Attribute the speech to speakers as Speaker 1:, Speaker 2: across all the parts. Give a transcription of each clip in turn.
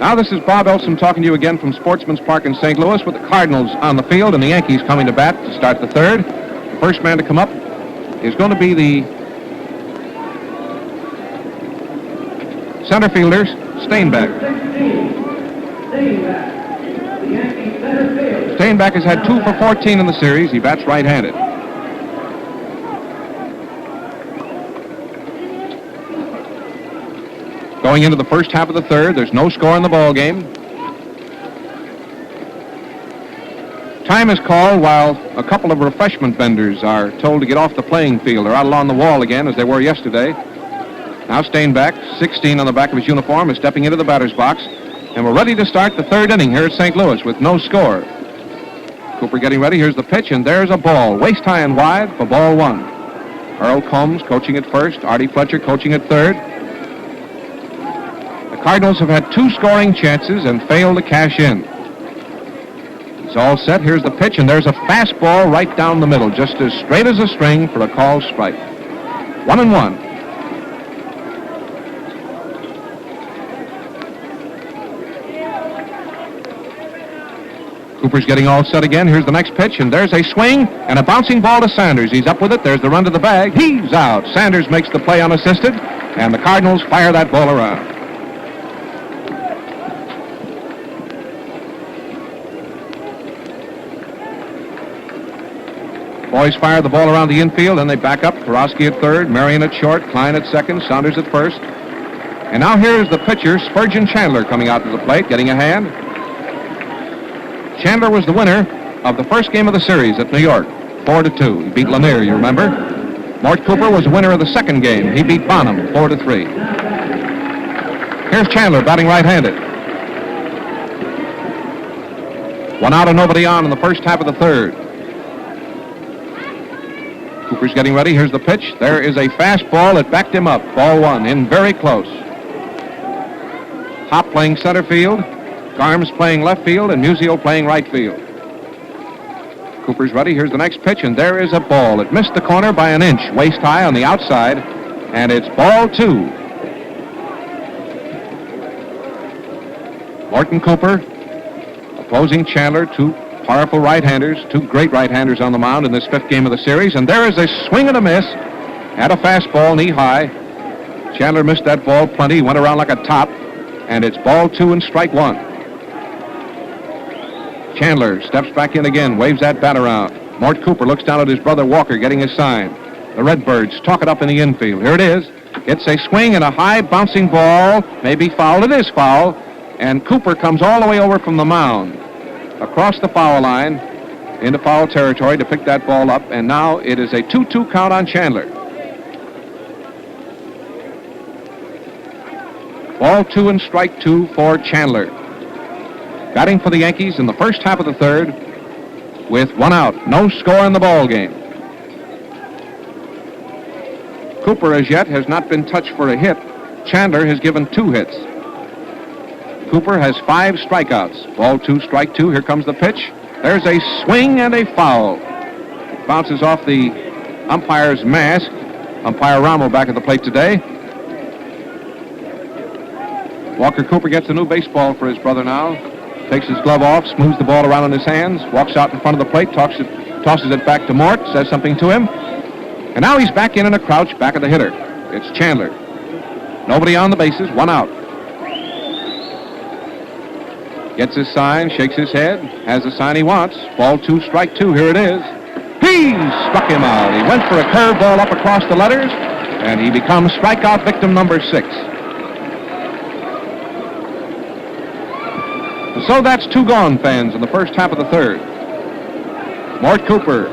Speaker 1: Now this is Bob Elsom talking to you again from Sportsman's Park in St. Louis with the Cardinals on the field and the Yankees coming to bat to start the third. The first man to come up is going to be the center fielder, Steinbeck. Steinbeck has had 2 for 14 in the series. He bats right-handed. Going into the first half of the third, there's no score in the ball game. Time is called while a couple of refreshment vendors are told to get off the playing field. They're out along the wall again as they were yesterday. Now Steinbeck, 16 on the back of his uniform, is stepping into the batter's box. And we're ready to start the third inning here at St. Louis with no score. Cooper getting ready. Here's the pitch, and there's a ball. Waist high and wide for ball 1. Earl Combs coaching at first. Artie Fletcher coaching at third. The Cardinals have had 2 scoring chances and failed to cash in. It's all set. Here's the pitch, and there's a fastball right down the middle, just as straight as a string for a called strike. 1-1. Cooper's getting all set again. Here's the next pitch, and there's a swing and a bouncing ball to Sanders. He's up with it. There's the run to the bag. He's out. Sanders makes the play unassisted, and the Cardinals fire that ball around. Boys fire the ball around the infield, and they back up. Karofsky at third, Marion at short, Klein at second, Saunders at first. And now here's the pitcher, Spurgeon Chandler, coming out to the plate, getting a hand. Chandler was the winner of the first game of the series at New York, 4-2. He beat Lanier, you remember. Mort Cooper was the winner of the second game. He beat Bonham, 4-3. Here's Chandler batting right-handed. 1 out and nobody on in the first half of the third. Cooper's getting ready. Here's the pitch. There is a fastball that backed him up. Ball 1, in very close. Hop playing center field. Garms playing left field, and Musial playing right field. Cooper's ready. Here's the next pitch, and there is a ball. It missed the corner by an inch, waist high on the outside, and it's ball 2. Morton Cooper opposing Chandler, 2 powerful right-handers, 2 great right-handers on the mound in this 5th game of the series, and there is a swing and a miss at a fastball knee-high. Chandler missed that ball plenty, went around like a top, and it's ball 2 and strike 1. Chandler steps back in again, waves that bat around. Mort Cooper looks down at his brother Walker, getting his sign. The Redbirds talk it up in the infield. Here it is. It's a swing and a high bouncing ball. Maybe foul. It is foul. And Cooper comes all the way over from the mound, across the foul line, into foul territory to pick that ball up. And now it is a 2-2 count on Chandler. Ball 2 and strike 2 for Chandler. Batting for the Yankees in the first half of the third with 1 out. No score in the ball game. Cooper as yet has not been touched for a hit. Chandler has given 2 hits. Cooper has 5 strikeouts. Ball 2, strike 2. Here comes the pitch. There's a swing and a foul. It bounces off the umpire's mask. Umpire Ramo back at the plate today. Walker Cooper gets a new baseball for his brother now. Takes his glove off, smooths the ball around in his hands, walks out in front of the plate, tosses it back to Mort, says something to him. And now he's back in a crouch back of the hitter. It's Chandler. Nobody on the bases, 1 out. Gets his sign, shakes his head, has the sign he wants. Ball 2, strike 2, here it is. He struck him out. He went for a curveball up across the letters, and he becomes strikeout victim number 6. So that's 2 gone, fans, in the first half of the third. Mort Cooper,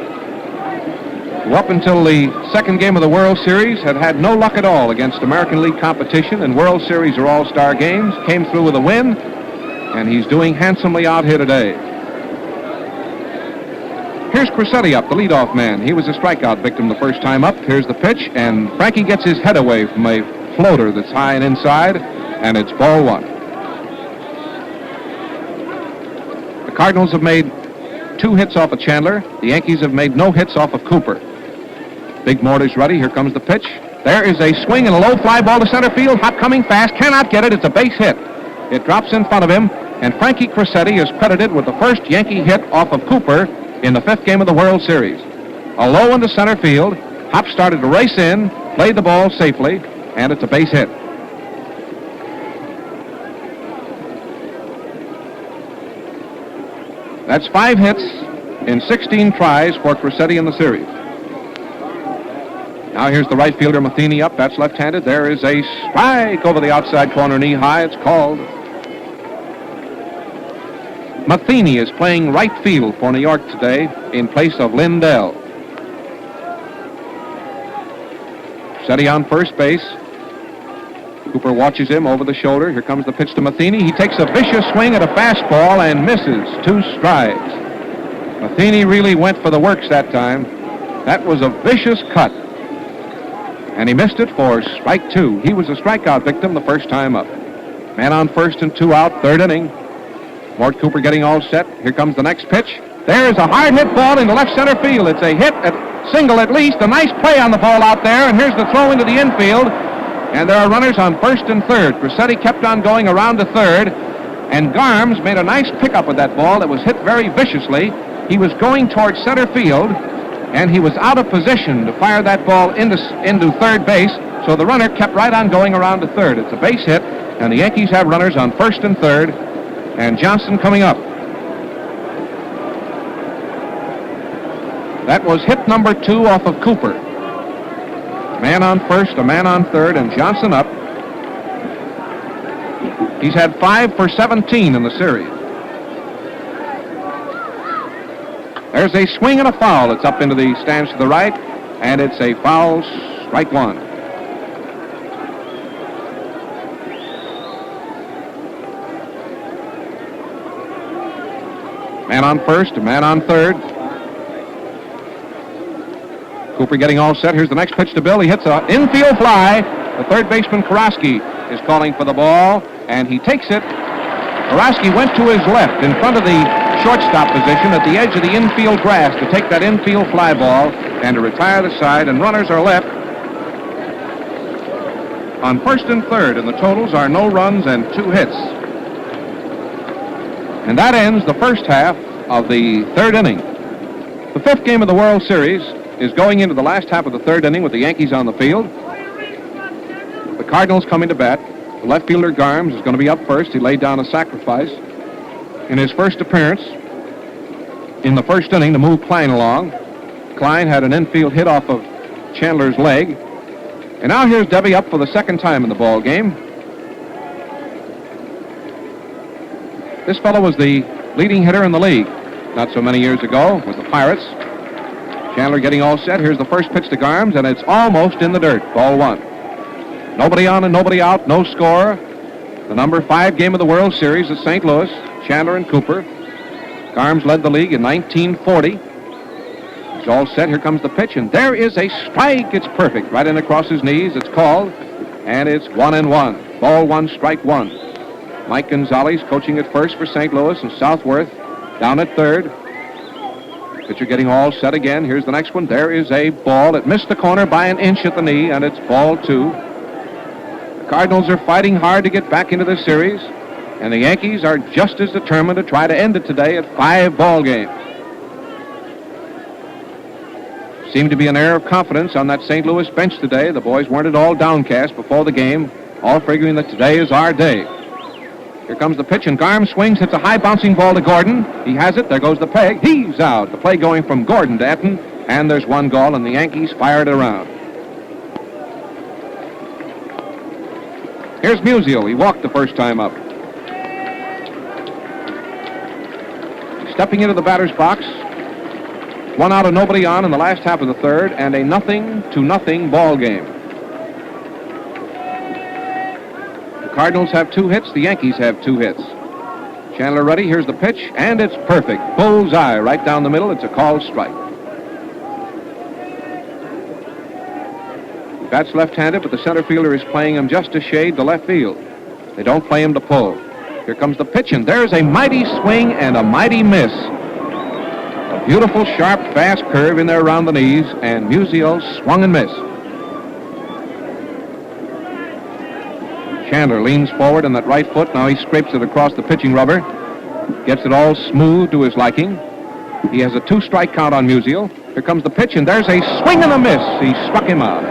Speaker 1: who up until the second game of the World Series had no luck at all against American League competition and World Series or All-Star games, came through with a win, and he's doing handsomely out here today. Here's Crissetti up, the leadoff man. He was a strikeout victim the first time up. Here's the pitch, and Frankie gets his head away from a floater that's high and inside, and it's ball 1. Cardinals have made 2 hits off of Chandler. The Yankees have made no hits off of Cooper. Big Morty's ready. Here comes the pitch. There is a swing and a low fly ball to center field. Hot coming fast. Cannot get it. It's a base hit. It drops in front of him, and Frankie Crosetti is credited with the first Yankee hit off of Cooper in the 5th game of the World Series. A low into center field. Hop started to race in, played the ball safely, and it's a base hit. That's 5 hits in 16 tries for Crosetti in the series. Now here's the right fielder Matheny up. That's left-handed. There is a strike over the outside corner, knee high. It's called. Matheny is playing right field for New York today in place of Lindell. Crosetti on first base. Cooper watches him over the shoulder. Here comes the pitch to Matheny. He takes a vicious swing at a fastball and misses. 2 strikes. Matheny really went for the works that time. That was a vicious cut. And he missed it for strike 2. He was a strikeout victim the first time up. Man on first and 2 out, 3rd inning. Mort Cooper getting all set. Here comes the next pitch. There's a hard hit ball into left center field. It's a hit, single at least. A nice play on the ball out there. And here's the throw into the infield. And there are runners on 1st and 3rd. Crosetti kept on going around to 3rd. And Garms made a nice pickup with that ball that was hit very viciously. He was going towards center field. And he was out of position to fire that ball into 3rd base, so the runner kept right on going around to 3rd. It's a base hit, and the Yankees have runners on 1st and 3rd, and Johnson coming up. That was hit number 2 off of Cooper. Man on first, a man on 3rd, and Johnson up. He's had 5 for 17 in the series. There's a swing and a foul. It's up into the stands to the right, and it's a foul, strike 1. Man on first, a man on 3rd. Cooper getting all set. Here's the next pitch to Bill. He hits an infield fly. The 3rd baseman, Karosky, is calling for the ball, and he takes it. Karosky went to his left in front of the shortstop position at the edge of the infield grass to take that infield fly ball and to retire the side, and runners are left on 1st and 3rd, and the totals are no runs and 2 hits. And that ends the first half of the 3rd inning. The 5th game of the World Series is going into the last half of the 3rd inning with the Yankees on the field. The Cardinals coming to bat. The left fielder Garms is going to be up first. He laid down a sacrifice in his first appearance in the 1st inning to move Klein along. Klein had an infield hit off of Chandler's leg. And now here's Debbie up for the 2nd time in the ball game. This fellow was the leading hitter in the league not so many years ago with the Pirates. Chandler getting all set. Here's the first pitch to Garms, and it's almost in the dirt. Ball 1. Nobody on and nobody out, no score. The number 5 game of the World Series at St. Louis. Chandler and Cooper. Garms led the league in 1940. He's all set. Here comes the pitch, and there is a strike. It's perfect. Right in across his knees. It's called, and it's 1-1. Ball 1, strike 1. Mike Gonzalez coaching at first for St. Louis, and Southworth down at 3rd. Pitcher getting all set again. Here's the next one. There is a ball. It missed the corner by an inch at the knee, and it's ball 2. The Cardinals are fighting hard to get back into this series, and the Yankees are just as determined to try to end it today at 5 ball games. Seemed to be an air of confidence on that St. Louis bench today. The boys weren't at all downcast before the game, all figuring that today is our day. Here comes the pitch, and Garm swings, hits a high bouncing ball to Gordon. He has it. There goes the peg. He's out. The play going from Gordon to Etten, and there's 1 goal, and the Yankees fire it around. Here's Musial. He walked the first time up. Stepping into the batter's box. 1 out and nobody on in the last half of the 3rd, and a 0-0 ball game. The Cardinals have 2 hits. The Yankees have 2 hits. Chandler ready. Here's the pitch, and it's perfect. Bullseye right down the middle. It's a called strike. He bats left-handed, but the center fielder is playing him just a shade to left field. They don't play him to pull. Here comes the pitch, and there's a mighty swing and a mighty miss. A beautiful, sharp, fast curve in there around the knees, and Musial swung and missed. Chandler leans forward on that right foot. Now he scrapes it across the pitching rubber. Gets it all smooth to his liking. He has a 2-strike count on Musial. Here comes the pitch, and there's a swing and a miss. He struck him out.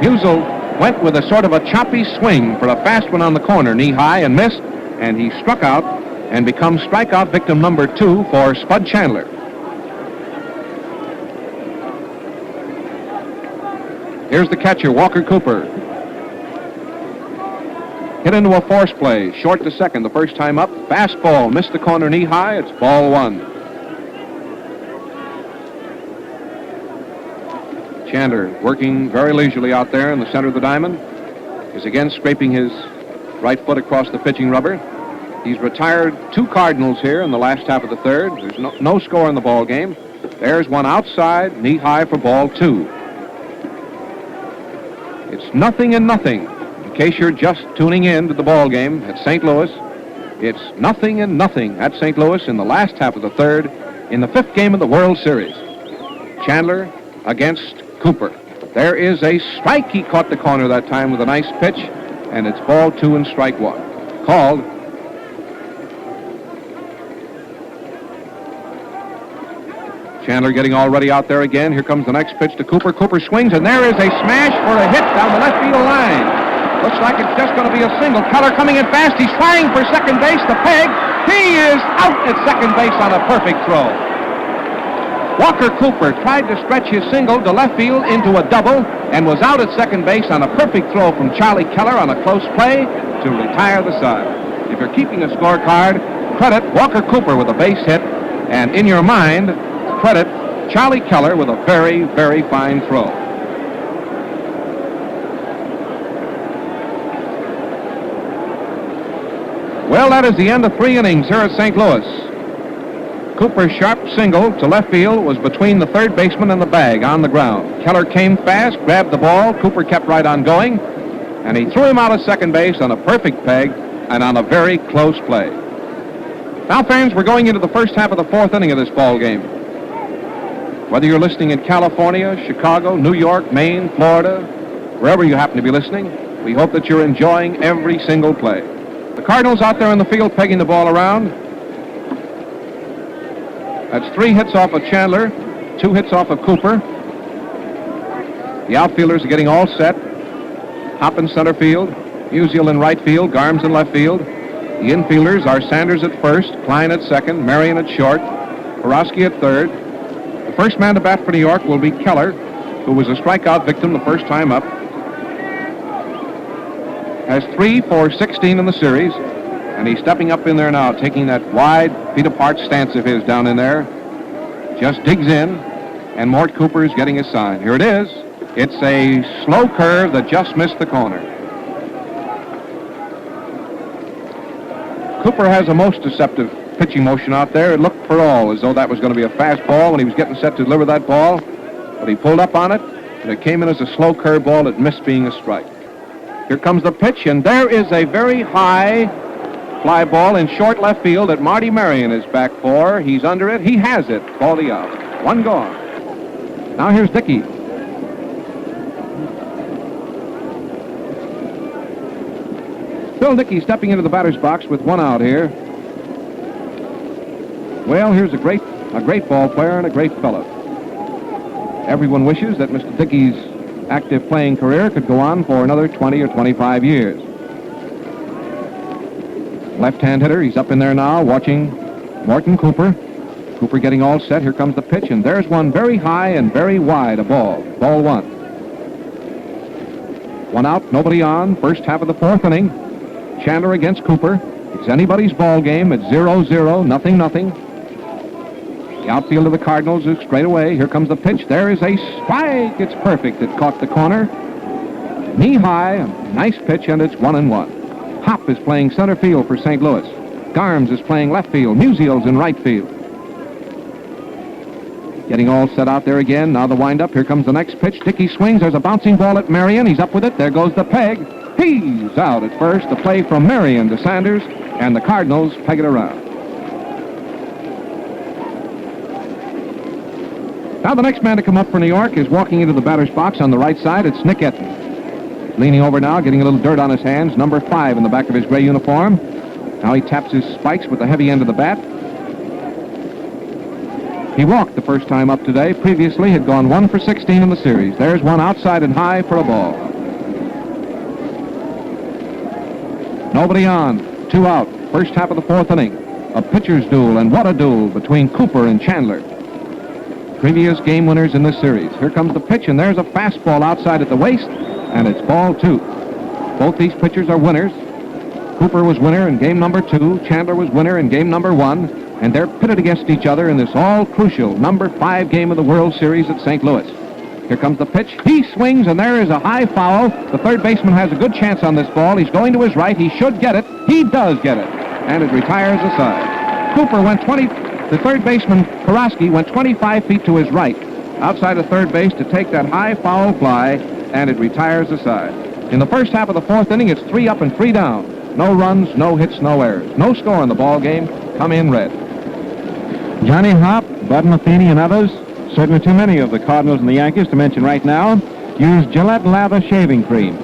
Speaker 1: Musial went with a sort of a choppy swing for a fast one on the corner, knee high, and missed, and he struck out and becomes strikeout victim number 2 for Spud Chandler. Here's the catcher, Walker Cooper. Hit into a force play, short to second the first time up. Fastball, missed the corner knee high. It's ball 1. Chandler, working very leisurely out there in the center of the diamond, is again scraping his right foot across the pitching rubber. He's retired 2 Cardinals here in the last half of the third. There's no score in the ball game. There's one outside, knee high for ball 2. It's 0-0. In case you're just tuning in to the ball game at St. Louis, it's 0-0 at St. Louis in the last half of the third in the 5th game of the World Series. Chandler against Cooper. There is a strike. He caught the corner that time with a nice pitch, and it's ball 2 and strike 1. Called. Chandler getting all ready out there again. Here comes the next pitch to Cooper. Cooper swings, and there is a smash for a hit down the left field line. Looks like it's just going to be a single. Keller coming in fast. He's trying for second base. The peg. He is out at second base on a perfect throw. Walker Cooper tried to stretch his single to left field into a double and was out at second base on a perfect throw from Charlie Keller on a close play to retire the side. If you're keeping a scorecard, credit Walker Cooper with a base hit, and in your mind, credit Charlie Keller with a very, very fine throw. Well, that is the end of 3 innings here at St. Louis. Cooper's sharp single to left field was between the third baseman and the bag on the ground. Keller came fast, grabbed the ball. Cooper kept right on going, and he threw him out of second base on a perfect peg and on a very close play. Now, fans, we're going into the first half of the 4th inning of this ball game. Whether you're listening in California, Chicago, New York, Maine, Florida, wherever you happen to be listening, we hope that you're enjoying every single play. The Cardinals out there in the field pegging the ball around. That's 3 hits off of Chandler, 2 hits off of Cooper. The outfielders are getting all set. Hop in center field, Musial in right field, Garms in left field. The infielders are Sanders at first, Klein at second, Marion at short, Porosky at third. The first man to bat for New York will be Keller, who was a strikeout victim the first time up. Has 3 for 16 in the series. And he's stepping up in there now, taking that wide, feet-apart stance of his down in there. Just digs in, and Mort Cooper is getting his sign. Here it is. It's a slow curve that just missed the corner. Cooper has a most deceptive pitching motion out there. It looked for all as though that was going to be a fastball when he was getting set to deliver that ball. But he pulled up on it, and it came in as a slow curve ball that missed being a strike. Here comes the pitch, and there is a very high fly ball in short left field that Marty Marion is back for. He's under it. He has it. Baldy out. 1 gone. Now here's Dickey. Phil Dickey stepping into the batter's box with 1 out here. Well, here's a great ball player and a great fellow. Everyone wishes that Mr. Dickey's active playing career could go on for another 20 or 25 years. Left-hand hitter, he's up in there now watching Morton Cooper. Cooper getting all set. Here comes the pitch, and there's one very high and very wide, a ball. Ball 1. 1 out, nobody on. First half of the 4th inning. Chandler against Cooper. It's anybody's ball game. It's 0-0, 0-0. The outfield of the Cardinals is straight away. Here comes the pitch. There is a strike. It's perfect. It caught the corner. Knee high, a nice pitch, and it's 1-1. Hop is playing center field for St. Louis. Garms is playing left field. Musial's in right field. Getting all set out there again. Now the windup. Here comes the next pitch. Dickey swings. There's a bouncing ball at Marion. He's up with it. There goes the peg. He's out at first. The play from Marion to Sanders, and the Cardinals peg it around. Now the next man to come up for New York is walking into the batter's box on the right side. It's Nick Etten. Leaning over now, getting a little dirt on his hands. Number 5 in the back of his gray uniform. Now he taps his spikes with the heavy end of the bat. He walked the first time up today. Previously had gone 1 for 16 in the series. There's one outside and high for a ball. Nobody on. 2 out. First half of the 4th inning. A pitcher's duel, and what a duel between Cooper and Chandler. Previous game winners in this series. Here comes the pitch, and there's a fastball outside at the waist, and it's ball 2. Both these pitchers are winners. Cooper was winner in game number 2. Chandler was winner in game number 1. And they're pitted against each other in this all-crucial number 5 game of the World Series at St. Louis. Here comes the pitch. He swings, and there is a high foul. The third baseman has a good chance on this ball. He's going to his right. He should get it. He does get it. And it retires aside. Cooper went 20... The third baseman, Karosky, went 25 feet to his right, outside of third base to take that high foul fly, and it retires aside. In the first half of the 4th inning, it's 3 up and 3 down. No runs, no hits, no errors. No score in the ball game. Come in red.
Speaker 2: Johnny Hopp, Bud Matheny, and others, certainly too many of the Cardinals and the Yankees to mention right now, use Gillette Lather shaving cream.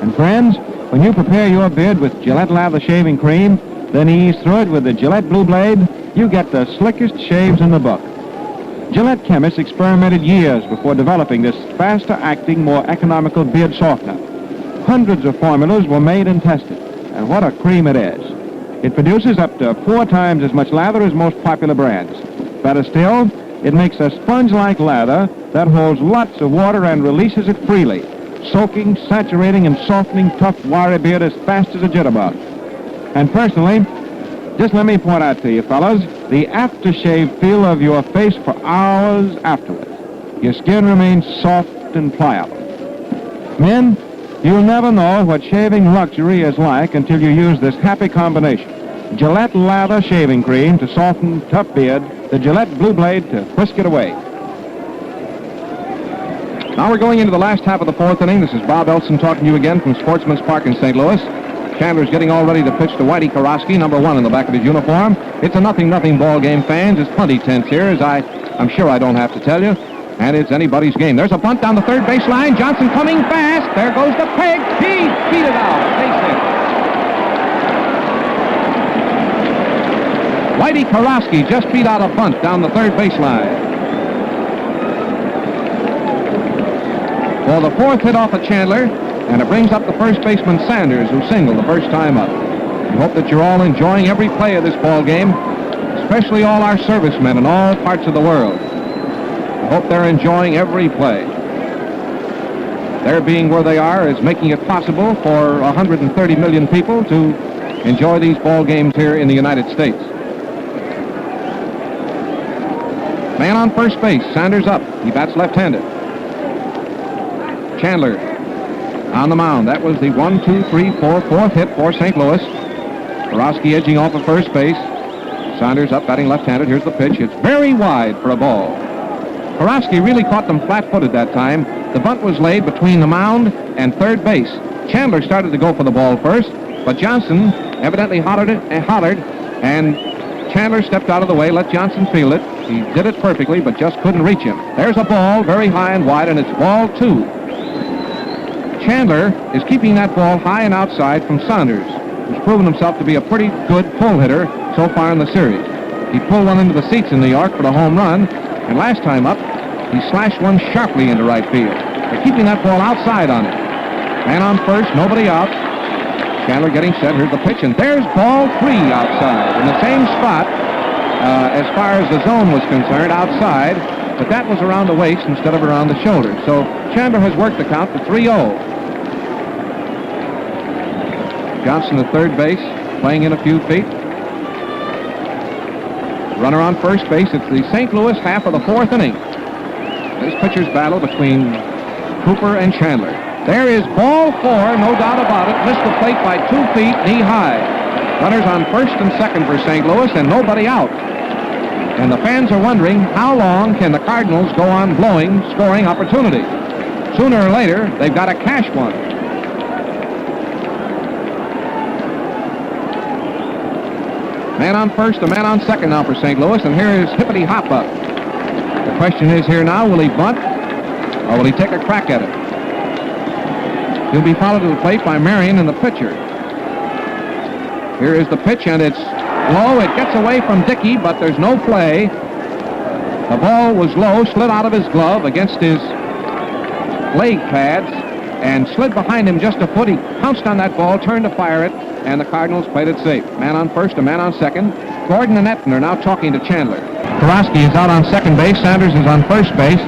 Speaker 2: And friends, when you prepare your beard with Gillette Lather shaving cream, then ease through it with the Gillette Blue Blade, you get the slickest shaves in the book. Gillette chemists experimented years before developing this faster-acting, more economical beard softener. Hundreds of formulas were made and tested, and what a cream it is. It produces up to 4 times as much lather as most popular brands. Better still, it makes a sponge-like lather that holds lots of water and releases it freely, soaking, saturating, and softening tough, wiry beard as fast as a jitterbug. And personally, just let me point out to you, fellas, the aftershave feel of your face for hours afterwards. Your skin remains soft and pliable. Men, you'll never know what shaving luxury is like until you use this happy combination. Gillette Lather shaving cream to soften tough beard, the Gillette Blue Blade to whisk it away.
Speaker 1: Now we're going into the last half of the 4th inning. This is Bob Elson talking to you again from Sportsman's Park in St. Louis. Chandler's getting all ready to pitch to Whitey Karosky, number 1 in the back of his uniform. It's a 0-0 ball game, fans. It's plenty tense here, as I'm sure I don't have to tell you. And it's anybody's game. There's a bunt down the third base line. Johnson coming fast. There goes the peg. He beat it out. Base hit. Whitey Karosky just beat out a bunt down the third base line. For the 4th hit off of Chandler, and it brings up the first baseman Sanders, who singled the first time up. We hope that you're all enjoying every play of this ball game, especially all our servicemen in all parts of the world. I hope they're enjoying every play. Their being where they are is making it possible for 130 million people to enjoy these ball games here in the United States. Man on first base, Sanders up. He bats left-handed. Chandler on the mound. That was the 4th hit for St. Louis. Karosky edging off of first base. Sanders up, batting left-handed. Here's the pitch. It's very wide for a ball. Karosky really caught them flat-footed that time. The bunt was laid between the mound and third base. Chandler started to go for the ball first, but Johnson evidently hollered, and Chandler stepped out of the way, let Johnson field it. He did it perfectly, but just couldn't reach him. There's a ball, very high and wide, and it's ball 2. Chandler is keeping that ball high and outside from Saunders, who's proven himself to be a pretty good pull hitter so far in the series. He pulled one into the seats in New York for the home run, and last time up, he slashed one sharply into right field. They're keeping that ball outside on it. Man on first, nobody out. Chandler getting set. Here's the pitch, and there's ball 3 outside in the same spot as far as the zone was concerned, outside, but that was around the waist instead of around the shoulder. So Chandler has worked the count to 3-0. Johnson at third base, playing in a few feet. Runner on first base. It's the St. Louis half of the 4th inning. This pitcher's battle between Cooper and Chandler. There is ball 4, no doubt about it. Missed the plate by 2 feet, knee high. Runners on first and second for St. Louis, and nobody out. And the fans are wondering, how long can the Cardinals go on blowing scoring opportunities? Sooner or later, they've got to cash one. Man on first, a man on second now for St. Louis, and here is Hippity Hop up. The question is here now, will he bunt, or will he take a crack at it? He'll be followed to the plate by Marion and the pitcher. Here is the pitch, and it's low. It gets away from Dickey, but there's no play. The ball was low, slid out of his glove against his leg pads, and slid behind him just a foot. He pounced on that ball, turned to fire it, and the Cardinals played it safe. Man on first, a man on second. Gordon and Etten are now talking to Chandler. Karosky is out on second base. Sanders is on first base.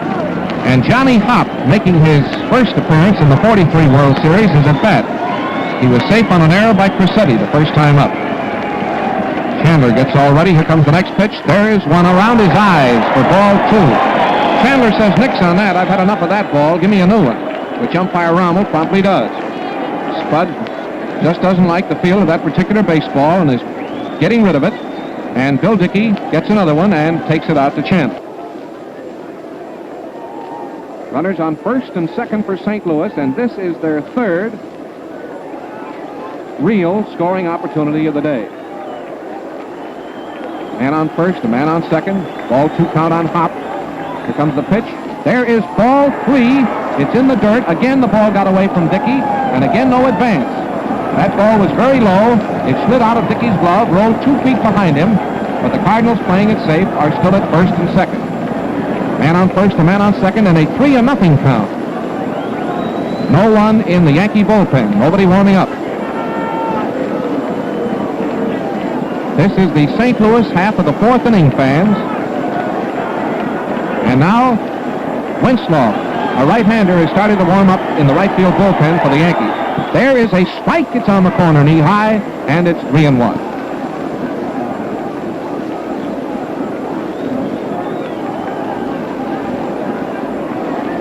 Speaker 1: And Johnny Hopp, making his first appearance in the 43 World Series, is at bat. He was safe on an error by Crissetti the first time up. Chandler gets all ready. Here comes the next pitch. There is one around his eyes for ball 2. Chandler says, "Nix on that. I've had enough of that ball. Give me a new one," which umpire Rommel promptly does. Spud just doesn't like the feel of that particular baseball and is getting rid of it. And Bill Dickey gets another one and takes it out to Chandler. Runners on first and second for St. Louis, and this is their third real scoring opportunity of the day. Man on first, a man on second. Ball 2 count on Hopp. Here comes the pitch. There is ball 3. It's in the dirt. Again, the ball got away from Dickey, and again, no advance. That ball was very low. It slid out of Dickey's glove, rolled 2 feet behind him, but the Cardinals, playing it safe, are still at first and second. Man on first, a man on second, and a 3-0 count. No one in the Yankee bullpen. Nobody warming up. This is the St. Louis half of the 4th inning, fans. And now, Winslow, a right-hander, has started to warm up in the right field bullpen for the Yankees. There is a strike. It's on the corner, knee high, and it's 3-1.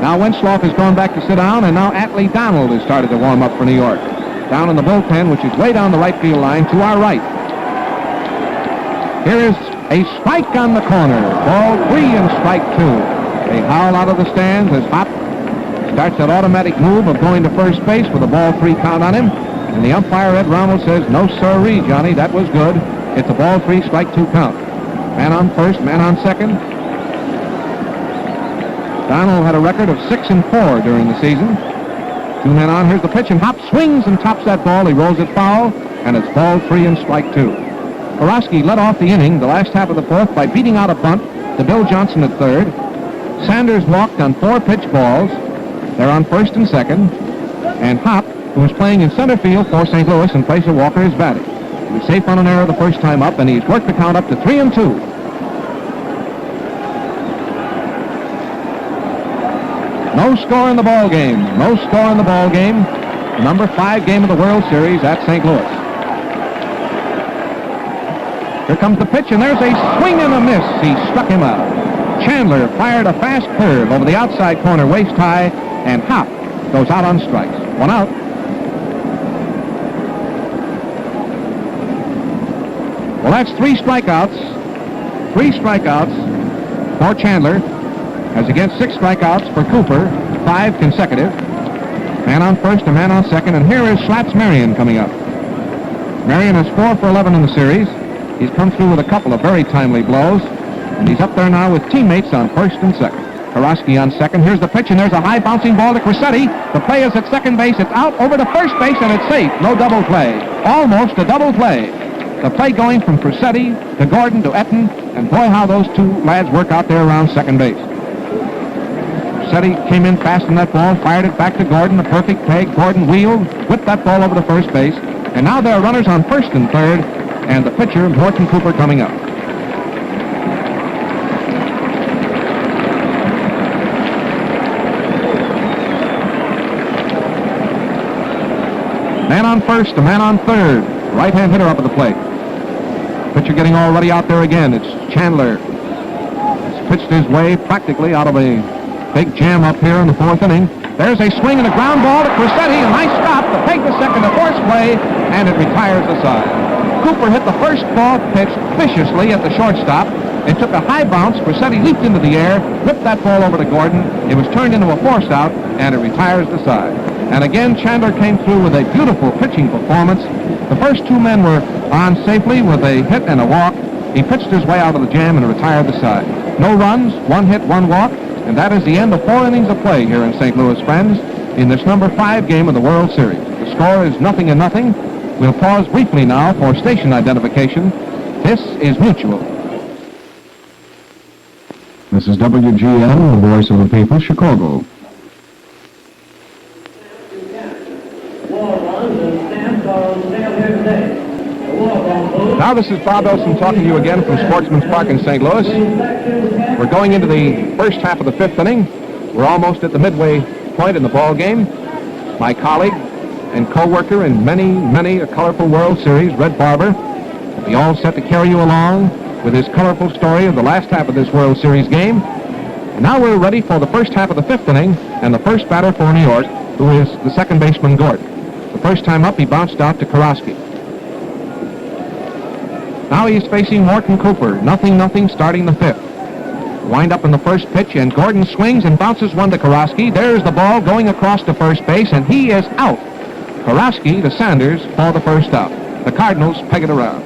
Speaker 1: Now Winslow has gone back to sit down, and now Atlee Donald has started to warm up for New York. Down in the bullpen, which is way down the right field line to our right. Here is a strike on the corner. Ball 3 and strike 2. A howl out of the stands as Hopp starts that automatic move of going to first base with a ball 3 count on him. And the umpire, Ed Rommel, says, "No sirree, Johnny, that was good. It's a ball 3, strike 2 count." Man on first, man on second. Donald had a record of 6-4 during the season. 2 men on. Here's the pitch, and Hopp swings and tops that ball. He rolls it foul, and it's ball 3 and strike 2. Karosky led off the inning, the last half of the 4th, by beating out a bunt to Bill Johnson at third. Sanders walked on 4 pitch balls. They're on first and second. And Hopp, who was playing in center field for St. Louis in place of Walker, is batting. He was safe on an error the first time up, and he's worked the count up to 3-2. No score in the ball game. No score in the ball game. Number 5 game of the World Series at St. Louis. Here comes the pitch, and there's a swing and a miss. He struck him out. Chandler fired a fast curve over the outside corner, waist high, and Hopp goes out on strikes. 1 out. Well, that's 3 strikeouts. 3 strikeouts for Chandler, as against 6 strikeouts for Cooper, 5 consecutive. Man on first, a man on second, and here is Slats Marion coming up. Marion is 4 for 11 in the series. He's come through with a couple of very timely blows, and he's up there now with teammates on first and second. Karosky on second. Here's the pitch, and there's a high bouncing ball to Crissetti. The play is at second base. It's out over to first base, and it's safe. No double play. Almost a double play. The play going from Crissetti to Gordon to Etten, and boy, how those 2 lads work out there around second base. Crissetti came in fast on that ball, fired it back to Gordon, a perfect peg. Gordon wheeled, whipped that ball over to first base, and now there are runners on first and third, and the pitcher, Morton Cooper, coming up. Man on first, a man on third. Right-hand hitter up at the plate. Pitcher getting all ready out there again. It's Chandler. He's pitched his way practically out of a big jam up here in the 4th inning. There's a swing and a ground ball to Crissetti. A nice stop. The peg to second, a force play, and it retires the side. Cooper hit the first ball pitch viciously at the shortstop. It took a high bounce. Crissetti leaped into the air, whipped that ball over to Gordon. It was turned into a forced out, and it retires the side. And again, Chandler came through with a beautiful pitching performance. The first 2 men were on safely with a hit and a walk. He pitched his way out of the jam and retired the side. No runs, 1 hit, 1 walk, and that is the end of 4 innings of play here in St. Louis, friends. in this number 5 game of the World Series. The score is 0-0. We'll pause briefly now for station identification. This is Mutual.
Speaker 2: This is WGN, the voice of the people, Chicago.
Speaker 1: Now this is Bob Elson talking to you again from Sportsman's Park in St. Louis. We're going into the first half of the 5th inning. We're almost at the midway point in the ball game. My colleague and co-worker in many a colorful World Series, Red Barber, will be all set to carry you along with his colorful story of the last half of this World Series game. And now we're ready for the first half of the 5th inning, and the first batter for New York, who is the second baseman, Gordon. The first time up, he bounced out to Karosky. Now he's facing Morton Cooper. 0-0 starting the 5th. Wind up in the first pitch, and Gordon swings and bounces one to Karosky. There's the ball going across to first base, and he is out. Karosky to Sanders for the first out. The Cardinals peg it around.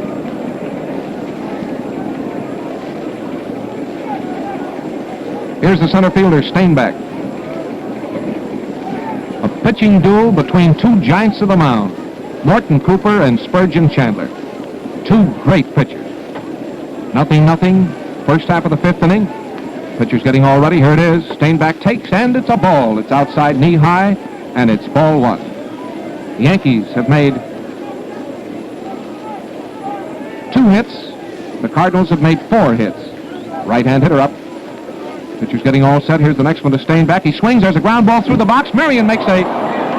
Speaker 1: Here's the center fielder, Steinbeck. A pitching duel between two giants of the mound, Morton Cooper and Spurgeon Chandler. Two great pitchers. 0-0, first half of the 5th inning. Pitcher's getting all ready. Here it is. Steinbeck takes, and it's a ball. It's outside knee high, and it's ball 1. The Yankees have made 2 hits. The Cardinals have made 4 hits. Right-hand hitter up. Pitcher's getting all set. Here's the next one to Steinbeck. He swings. There's a ground ball through the box. Marion makes a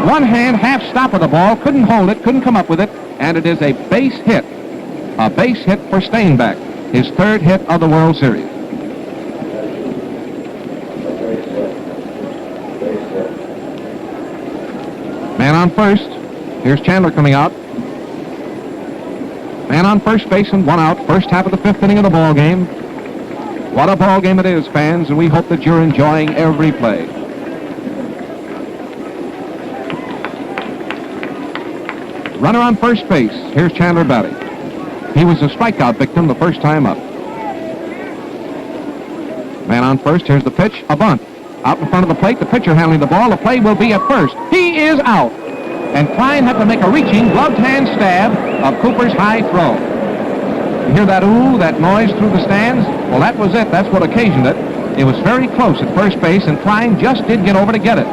Speaker 1: one-hand half stop of the ball. Couldn't hold it. Couldn't come up with it. And it is a base hit. A base hit for Steinbeck. His 3rd hit of the World Series. Man on first. Here's Chandler coming out. Man on first base and 1 out. First half of the 5th inning of the ball game. What a ball game it is, fans, and we hope that you're enjoying every play. Runner on first base. Here's Chandler batting. He was a strikeout victim the first time up. Man on first. Here's the pitch. A bunt. Out in front of the plate. The pitcher handling the ball. The play will be at first. He is out. And Klein had to make a reaching, gloved hand stab of Cooper's high throw. You hear that ooh, that noise through the stands? Well, that was it. That's what occasioned it. It was very close at first base, and Klein just did get over to get it.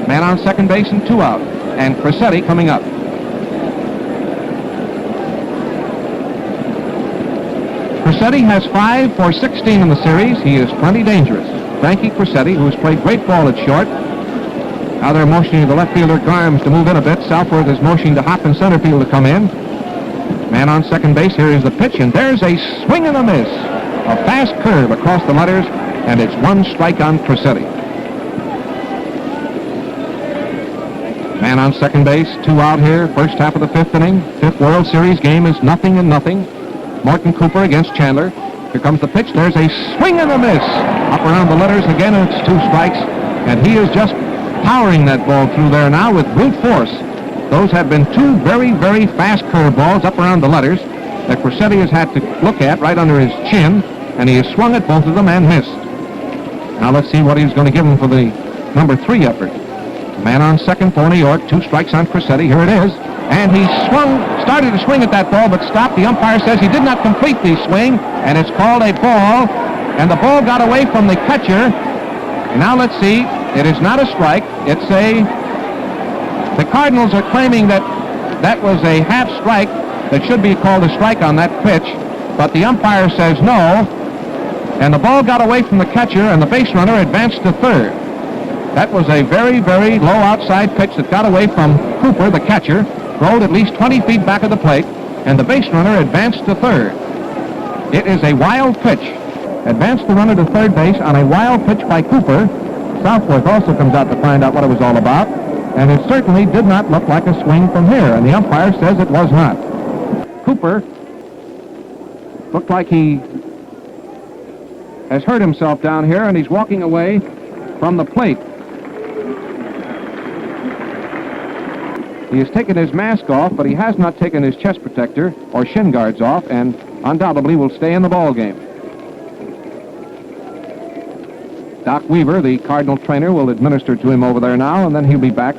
Speaker 1: Man on second base and 2 out. And Crissetti coming up. Crissetti has 5 for 16 in the series. He is plenty dangerous. Frankie Crissetti, who has played great ball at short. Now they're motioning the left fielder, Garms, to move in a bit. Southworth is motioning to Hop in center field to come in. Man on second base. Here is the pitch, and there's a swing and a miss. A fast curve across the letters, and it's 1 strike on Crissetti. Man on second base, 2 out here. First half of the 5th inning. 5th World Series game is 0-0. Morton Cooper against Chandler. Here comes the pitch. There's a swing and a miss. Up around the letters again, and it's 2 strikes. And he is just powering that ball through there now with brute force. Those have been 2 very, very fast curve balls up around the letters that Crissetti has had to look at right under his chin, and he has swung at both of them and missed. Now let's see what he's going to give him for the number 3 effort. Man on second for New York. 2 strikes on Crissetti. Here it is. And he started to swing at that ball, but stopped. The umpire says he did not complete the swing, and it's called a ball. And the ball got away from the catcher. Now let's see. It is not a strike. It's the Cardinals are claiming that that was a half strike that should be called a strike on that pitch, but the umpire says no, and the ball got away from the catcher, and the base runner advanced to third. That was a very, very low outside pitch that got away from Cooper, the catcher, rolled at least 20 feet back of the plate, and the base runner advanced to third. It is a wild pitch. Advanced the runner to third base on a wild pitch by Cooper. Southworth also comes out to find out what it was all about, and it certainly did not look like a swing from here, and the umpire says it was not. Cooper looked like he has hurt himself down here, and he's walking away from the plate. He has taken his mask off, but he has not taken his chest protector or shin guards off, and undoubtedly will stay in the ball game. Doc Weaver, the Cardinal trainer, will administer to him over there now, and then he'll be back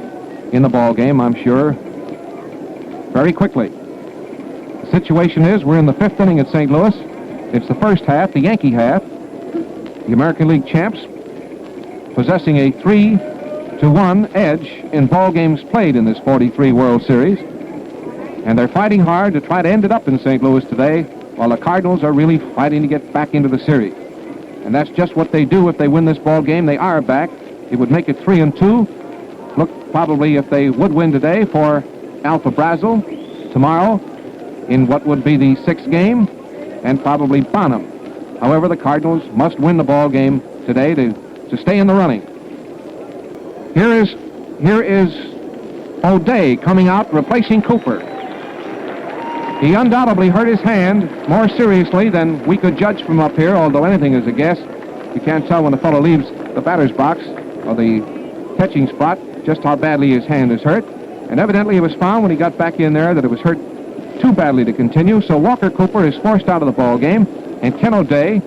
Speaker 1: in the ball game, I'm sure, very quickly. The situation is we're in the 5th inning at St. Louis. It's the first half, the Yankee half. The American League champs possessing a 3-1 edge in ball games played in this 43 World Series. And they're fighting hard to try to end it up in St. Louis today, while the Cardinals are really fighting to get back into the series. And that's just what they do if they win this ball game. They are back. It would make it 3-2. Look, probably if they would win today for Alpha Brazil tomorrow in what would be the 6th game, and probably Bonham. However, the Cardinals must win the ball game today to stay in the running. Here is O'Day coming out replacing Cooper. He undoubtedly hurt his hand more seriously than we could judge from up here, although anything is a guess. You can't tell when a fellow leaves the batter's box or the catching spot just how badly his hand is hurt. And evidently it was found when he got back in there that it was hurt too badly to continue, so Walker Cooper is forced out of the ball game, and Ken O'Day,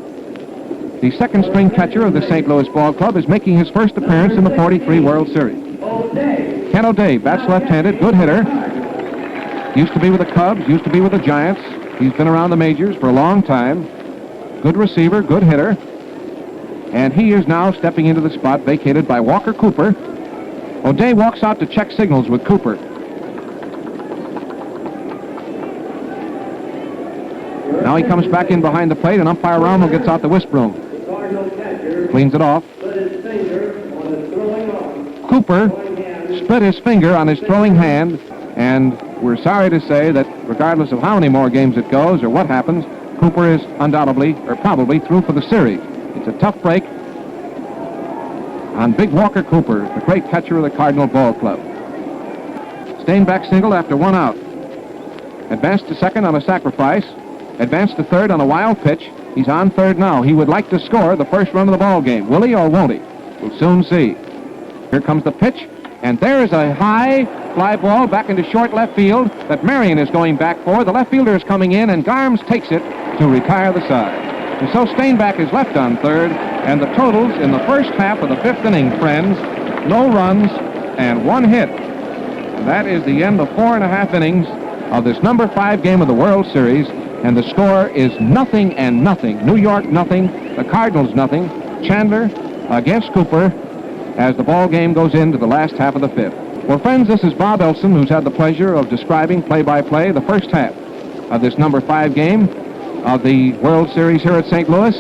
Speaker 1: the second-string catcher of the St. Louis Ball Club, is making his first appearance in the 43 World Series. Ken O'Day, bats left-handed, good hitter. Used to be with the Cubs, used to be with the Giants. He's been around the majors for a long time. Good receiver, good hitter. And he is now stepping into the spot vacated by Walker Cooper. O'Day walks out to check signals with Cooper. Now he comes back in behind the plate, and umpire Rommel gets out the whisk broom. Cleans it off. Cooper split his finger on his throwing hand, and we're sorry to say that regardless of how many more games it goes or what happens, Cooper is undoubtedly, or probably, through for the series. It's a tough break on Big Walker Cooper, the great catcher of the Cardinal Ball Club. Steinbach single after 1 out. Advanced to second on a sacrifice. Advanced to third on a wild pitch. He's on third now. He would like to score the first run of the ball game. Will he or won't he? We'll soon see. Here comes the pitch, and there is a high fly ball back into short left field that Marion is going back for. The left fielder is coming in, and Garms takes it to retire the side. And so Steinbach is left on third, and the totals in the first half of the 5th inning, friends, no runs and 1 hit. And that is the end of 4.5 innings of this number 5 game of the World Series. And the score is 0-0. New York 0, the Cardinals 0. Chandler against Cooper as the ball game goes into the last half of the 5th. Well, friends, this is Bob Elson, who's had the pleasure of describing play-by-play the first half of this number 5 game of the World Series here at St. Louis.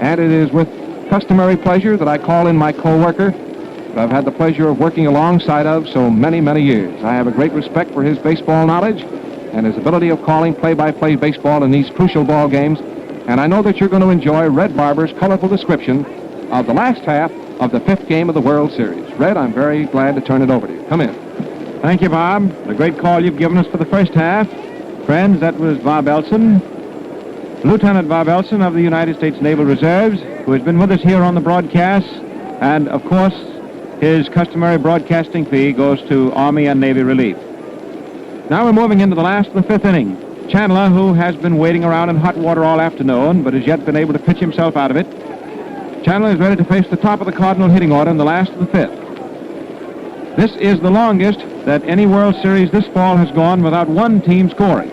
Speaker 1: And it is with customary pleasure that I call in my co-worker that I've had the pleasure of working alongside of so many, many years. I have a great respect for his baseball knowledge and his ability of calling play-by-play baseball in these crucial ball games. And I know that you're going to enjoy Red Barber's colorful description of the last half of the 5th game of the World Series. Red, I'm very glad to turn it over to you. Come in.
Speaker 2: Thank you, Bob. The great call you've given us for the first half. Friends, that was Bob Elson, Lieutenant Bob Elson of the United States Naval Reserves, who has been with us here on the broadcast. And, of course, his customary broadcasting fee goes to Army and Navy Relief. Now we're moving into the last of the 5th inning. Chandler, who has been waiting around in hot water all afternoon, but has yet been able to pitch himself out of it. Chandler is ready to face the top of the Cardinal hitting order in the last of the 5th. This is the longest that any World Series this fall has gone without one team scoring.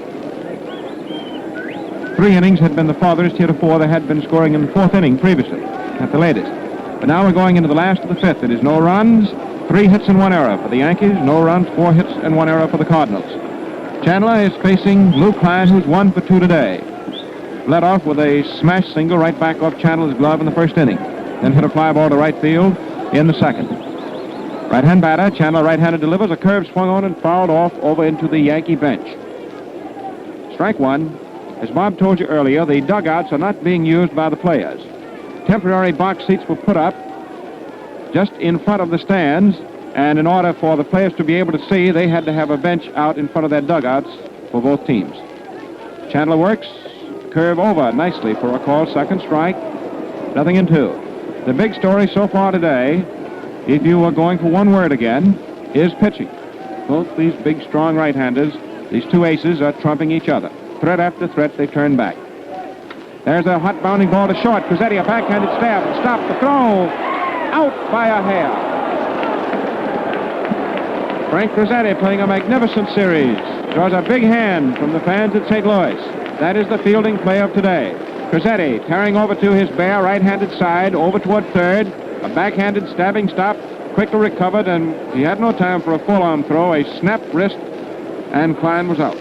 Speaker 2: 3 innings had been the farthest heretofore. They had been scoring in the 4th inning previously, at the latest. But now we're going into the last of the 5th. It is no runs, 3 hits and 1 error for the Yankees, no runs, 4 hits and 1 error for the Cardinals. Chandler is facing Lou Klein, who's 1 for 2 today. Led off with a smash single right back off Chandler's glove in the 1st inning. Then hit a fly ball to right field in the 2nd. Right-hand batter, Chandler right-handed delivers. A curve swung on and fouled off over into the Yankee bench. Strike 1. As Bob told you earlier, the dugouts are not being used by the players. Temporary box seats were put up just in front of the stands, and in order for the players to be able to see, they had to have a bench out in front of their dugouts for both teams. Chandler works, curve over nicely for a call, 2nd strike, 0-2. The big story so far today, if you were going for one word again, is pitching. Both these big, strong right-handers, these 2 aces, are trumping each other. Threat after threat, they turn back. There's a hot bounding ball to short. Cuzzetti, a backhanded stab. Stop the throw. Out by a hair. Frank Cuzzetti playing a magnificent series. Draws a big hand from the fans at St. Louis. That is the fielding play of today. Cuzzetti tearing over to his bare right-handed side, over toward third. A backhanded stabbing stop, quickly recovered, and he had no time for a full-arm throw. A snapped wrist, and Klein was out.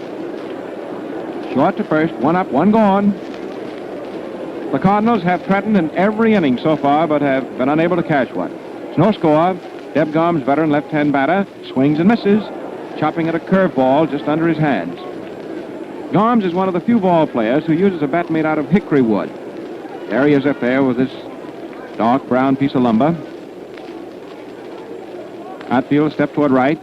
Speaker 2: Short to first, one up, one gone. The Cardinals have threatened in every inning so far, but have been unable to catch one. It's no score. Deb Gomes, veteran left-hand batter, swings and misses, chopping at a curveball just under his hands. Gomes is one of the few ball players who uses a bat made out of hickory wood. There he is up there with this dark brown piece of lumber. Outfield step toward right.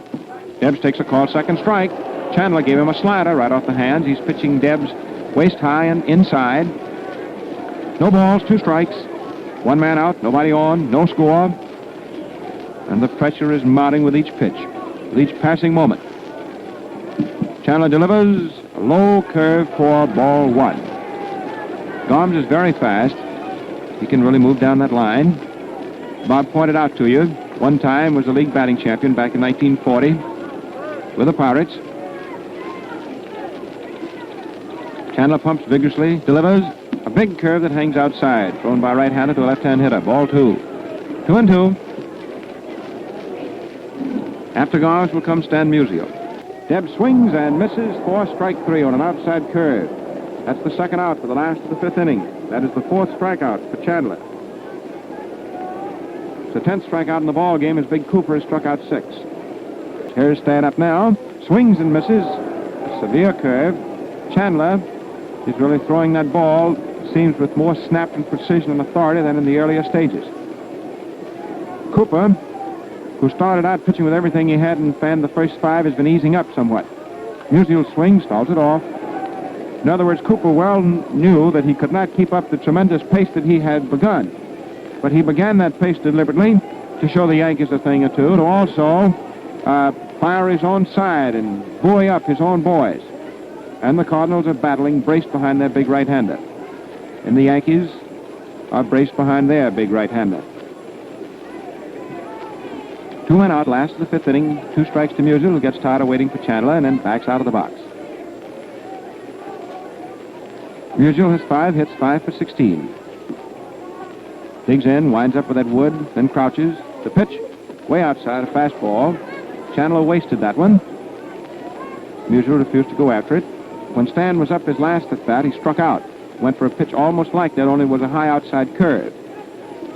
Speaker 2: Debs takes a call, second strike. Chandler gave him a slider right off the hands. He's pitching Debs waist high and inside. No balls, two strikes. One man out, nobody on, no score. And the pressure is mounting with each pitch, with each passing moment. Chandler delivers a low curve for ball one. Gomes is very fast. He can really move down that line. Bob pointed out to you, one time was the league batting champion back in 1940 with the Pirates. Chandler pumps vigorously, delivers a big curve that hangs outside, thrown by right-hander to a left-hand hitter. Ball two. 2-2. After Gomes will come Stan Musial. Deb swings and misses for strike three on an outside curve. That's the second out for the last of the fifth inning. That is the fourth strikeout for Chandler. It's the 10th strikeout in the ball game as Big Cooper has struck out 6. Here's Stan up now. Swings and misses. A severe curve. Chandler is really throwing that ball, seems with more snap and precision and authority than in the earlier stages. Cooper, who started out pitching with everything he had and fanned the first 5, has been easing up somewhat. Musial swings, stalls it off. In other words, Cooper well knew that he could not keep up the tremendous pace that he had begun. But he began that pace deliberately to show the Yankees a thing or two, to also fire his own side and buoy up his own boys. And the Cardinals are battling, braced behind their big right-hander. And the Yankees are braced behind their big right-hander. 2 men out, last of the fifth inning. 2 strikes to Musial, who gets tired of waiting for Chandler and then backs out of the box. Musial has 5 hits, 5 for 16. Digs in, winds up with that wood, then crouches. The pitch, way outside, a fastball. Chandler wasted that one. Musial refused to go after it. When Stan was up his last at bat, he struck out. Went for a pitch almost like that, only was a high outside curve.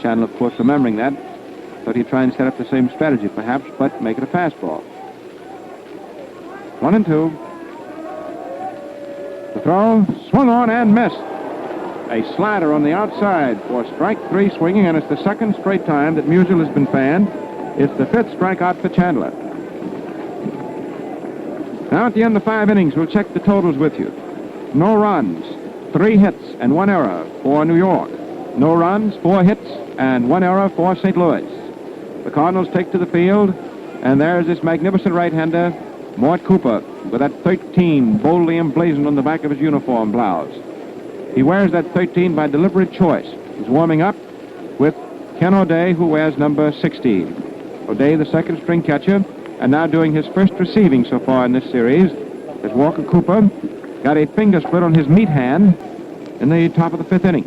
Speaker 2: Chandler, of course, remembering that, thought he'd try and set up the same strategy, perhaps, but make it a fastball. 1-2. The throw, swung on and missed. A slider on the outside for strike 3 swinging, and it's the second straight time that Musial has been fanned. It's the 5th strikeout for Chandler. Now at the end of 5 innings, we'll check the totals with you. No runs, 3 hits and 1 error for New York. No runs, 4 hits and 1 error for St. Louis. The Cardinals take to the field, and there's this magnificent right-hander, Mort Cooper, with that 13 boldly emblazoned on the back of his uniform blouse. He wears that 13 by deliberate choice. He's warming up with Ken O'Day, who wears number 16. O'Day, the second string catcher, and now doing his first receiving so far in this series, as Walker Cooper got a finger split on his meat hand in the top of the 5th inning.